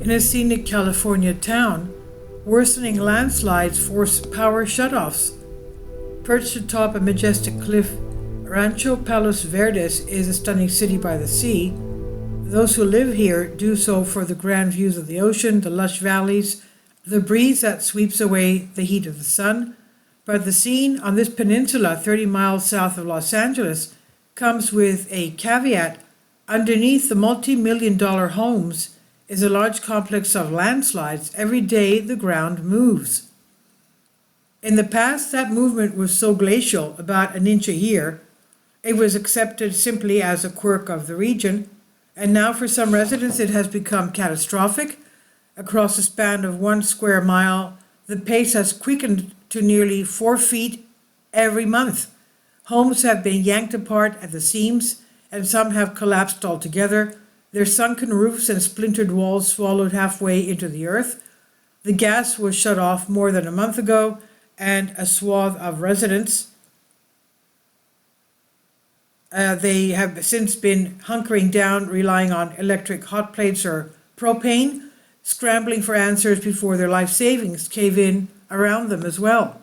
In a scenic California town, worsening landslides force power shutoffs. Perched atop a majestic cliff, Rancho Palos Verdes is a stunning city by the sea. Those who live here do so for the grand views of the ocean, the lush valleys, the breeze that sweeps away the heat of the sun. But the scene on this peninsula, 30 miles south of Los Angeles, comes with a caveat. Underneath the multi-million-dollar homes is a large complex of landslides. Every day the ground moves. In the past, that movement was so glacial, about an inch a year, it was accepted simply as a quirk of the region, and now for some residents it has become catastrophic. Across a span of 1 square mile, the pace has quickened to nearly 4 feet every month. Homes have been yanked apart at the seams, and some have collapsed altogether, their sunken roofs and splintered walls swallowed halfway into the earth. The gas was shut off more than a month ago, and a swath of residents, they have since been hunkering down, relying on electric hot plates or propane, scrambling for answers before their life savings cave in around them as well.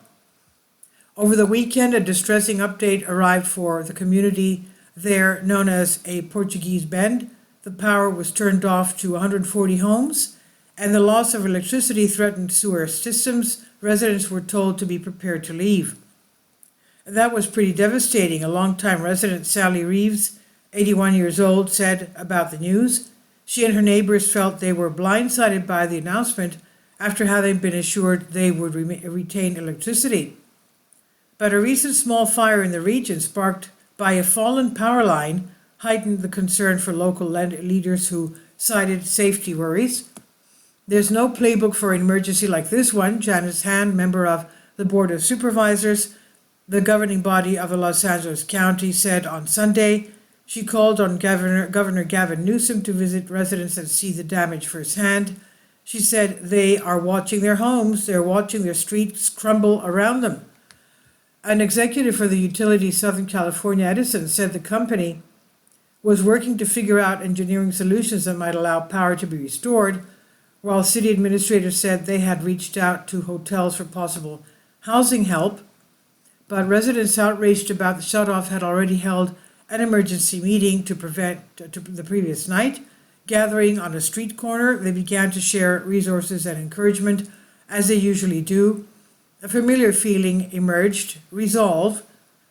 Over the weekend, a distressing update arrived for the community there known as a Portuguese Bend. The power was turned off to 140 homes, and the loss of electricity threatened sewer systems. Residents were told to be prepared to leave. That was pretty devastating. A longtime resident, Sally Reeves, 81 years old, said about the news. She and her neighbors felt they were blindsided by the announcement after having been assured they would retain electricity. But a recent small fire in the region, sparked by a fallen power line, heightened the concern for local leaders who cited safety worries. There's no playbook for an emergency like this one, Janice Hand, member of the Board of Supervisors, the governing body of the Los Angeles County, said on Sunday. She called on Governor Gavin Newsom to visit residents and see the damage firsthand. She said they are watching their homes, they're watching their streets crumble around them. An executive for the utility Southern California Edison said the company was working to figure out engineering solutions that might allow power to be restored, while city administrators said they had reached out to hotels for possible housing help. But residents outraged about the shutoff had already held an emergency meeting the previous night. Gathering on a street corner, they began to share resources and encouragement, as they usually do. A familiar feeling emerged, resolve.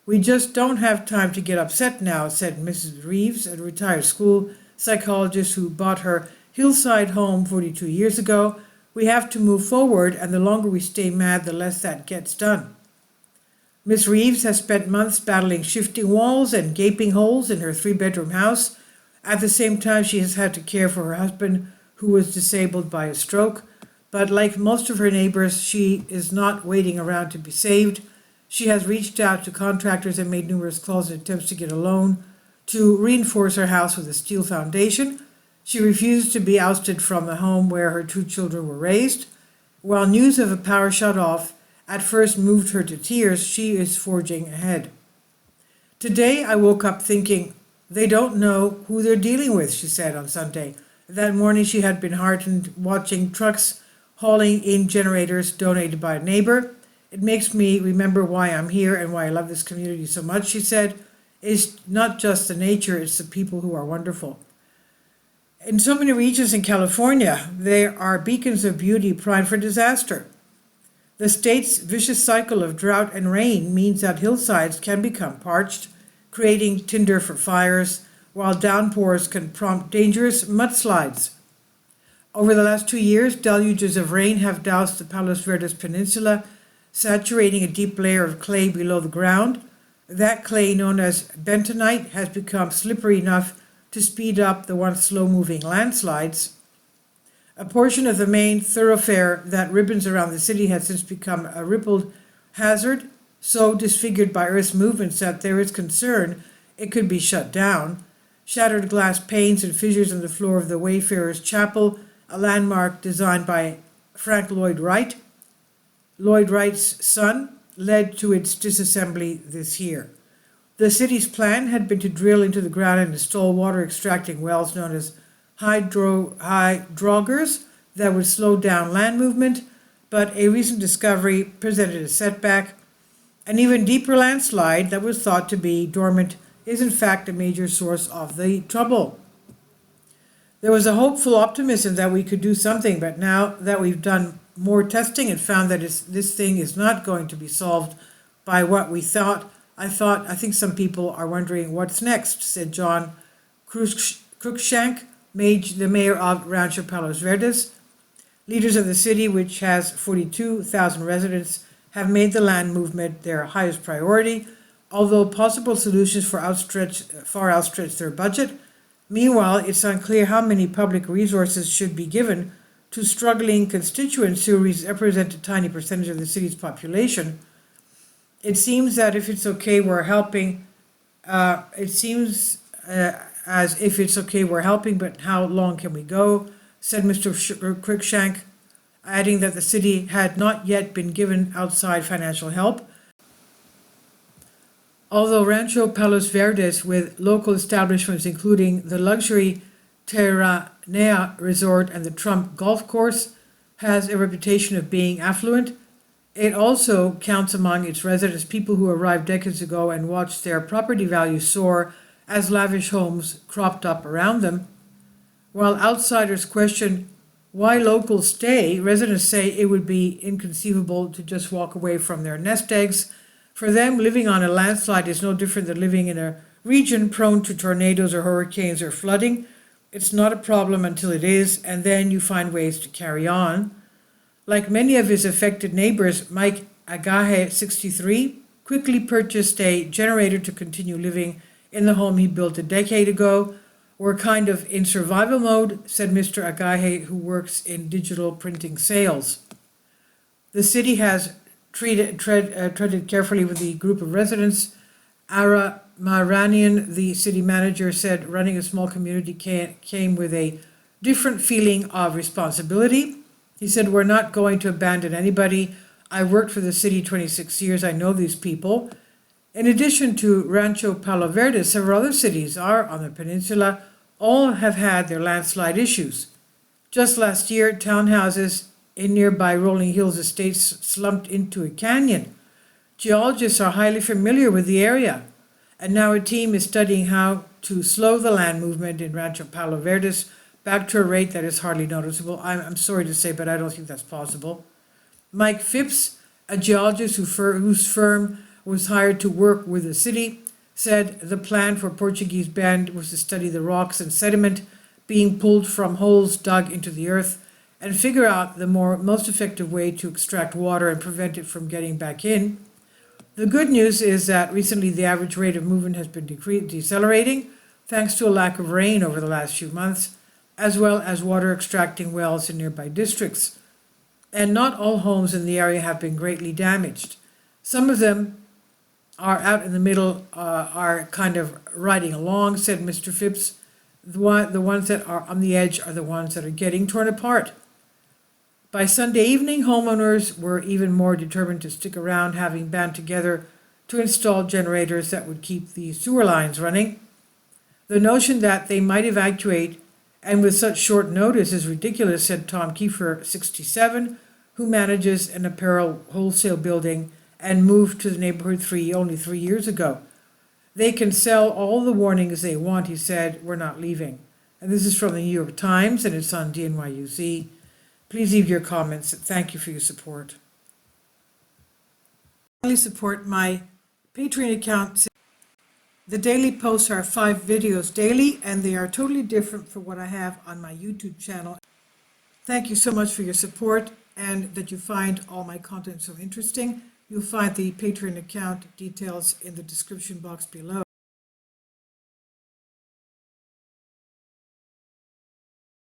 We just don't have time to get upset now, said Mrs. Reeves, a retired school psychologist who bought her hillside home 42 years ago. We have to move forward, and the longer we stay mad, the less that gets done. Miss Reeves has spent months battling shifting walls and gaping holes in her 3-bedroom house. At the same time, she has had to care for her husband, who was disabled by a stroke. But like most of her neighbors, she is not waiting around to be saved. She has reached out to contractors and made numerous calls in attempts to get a loan to reinforce her house with a steel foundation. She refuses to be ousted from the home where her 2 children were raised. While news of a power shutoff at first moved her to tears, she is forging ahead. Today I woke up thinking, they don't know who they're dealing with, she said on Sunday. That morning she had been heartened watching trucks hauling in generators donated by a neighbor. It makes me remember why I'm here and why I love this community so much, she said. It's not just the nature, it's the people who are wonderful. In so many regions in California, there are beacons of beauty primed for disaster. The state's vicious cycle of drought and rain means that hillsides can become parched, creating tinder for fires, while downpours can prompt dangerous mudslides. Over the last 2 years, deluges of rain have doused the Palos Verdes Peninsula, saturating a deep layer of clay below the ground. That clay, known as bentonite, has become slippery enough to speed up the once slow-moving landslides. A portion of the main thoroughfare that ribbons around the city has since become a rippled hazard, so disfigured by Earth's movements that there is concern it could be shut down. Shattered glass panes and fissures in the floor of the Wayfarers Chapel, a landmark designed by Frank Lloyd Wright, Lloyd Wright's son, led to its disassembly this year. The city's plan had been to drill into the ground and install water extracting wells known as hydroggers that would slow down land movement, but a recent discovery presented a setback. An even deeper landslide that was thought to be dormant is in fact a major source of the trouble. There was a hopeful optimism that we could do something, but now that we've done more testing and found that this thing is not going to be solved by what we thought, I think some people are wondering what's next, said John Cruikshank, the mayor of Rancho, Palos Verdes. Leaders of the city, which has 42,000 residents, have made the land movement their highest priority, although possible solutions far outstretch their budget. Meanwhile, it's unclear how many public resources should be given to struggling constituents who represent a tiny percentage of the city's population. It seems that if it's okay, we're helping. As if it's okay, we're helping, but how long can we go? Said Mr. Cruikshank, adding that the city had not yet been given outside financial help. Although Rancho Palos Verdes, with local establishments including the luxury Terranea Resort and the Trump Golf Course, has a reputation of being affluent, it also counts among its residents people who arrived decades ago and watched their property values soar as lavish homes cropped up around them. While outsiders question why locals stay, residents say it would be inconceivable to just walk away from their nest eggs. For them, living on a landslide is no different than living in a region prone to tornadoes or hurricanes or flooding. It's not a problem until it is, and then you find ways to carry on. Like many of his affected neighbors, Mike Agahe, 63, quickly purchased a generator to continue living in the home he built a decade ago. We're kind of in survival mode, said Mr. Agahe, who works in digital printing sales. The city has treaded carefully with the group of residents. Ara Maharanian, the city manager, said running a small community came with a different feeling of responsibility. He said, we're not going to abandon anybody. I worked for the city 26 years. I know these people. In addition to Rancho Palos Verdes, several other cities are on the peninsula. All have had their landslide issues. Just last year, townhouses in nearby Rolling Hills estates slumped into a canyon. Geologists are highly familiar with the area, and now a team is studying how to slow the land movement in Rancho Palos Verdes back to a rate that is hardly noticeable. I'm sorry to say, but I don't think that's possible. Mike Phipps, a geologist whose firm was hired to work with the city, said the plan for Portuguese Bend was to study the rocks and sediment being pulled from holes dug into the earth and figure out the most effective way to extract water and prevent it from getting back in. The good news is that recently the average rate of movement has been decelerating thanks to a lack of rain over the last few months, as well as water extracting wells in nearby districts. And not all homes in the area have been greatly damaged. Some of them are out in the middle, are kind of riding along, said Mr. Phipps. The ones that are on the edge are the ones that are getting torn apart. By Sunday evening, homeowners were even more determined to stick around, having band together to install generators that would keep the sewer lines running. The notion that they might evacuate, and with such short notice, is ridiculous, said Tom Kiefer, 67, who manages an apparel wholesale building and moved to the neighborhood only 3 years ago. They can sell all the warnings they want, he said. We're not leaving. And this is from the New York Times, and it's on DNYUZ. Please leave your comments. Thank you for your support. Please support my Patreon account. The daily posts are 5 videos daily, and they are totally different from what I have on my YouTube channel. Thank you so much for your support and that you find all my content so interesting. You'll find the Patreon account details in the description box below.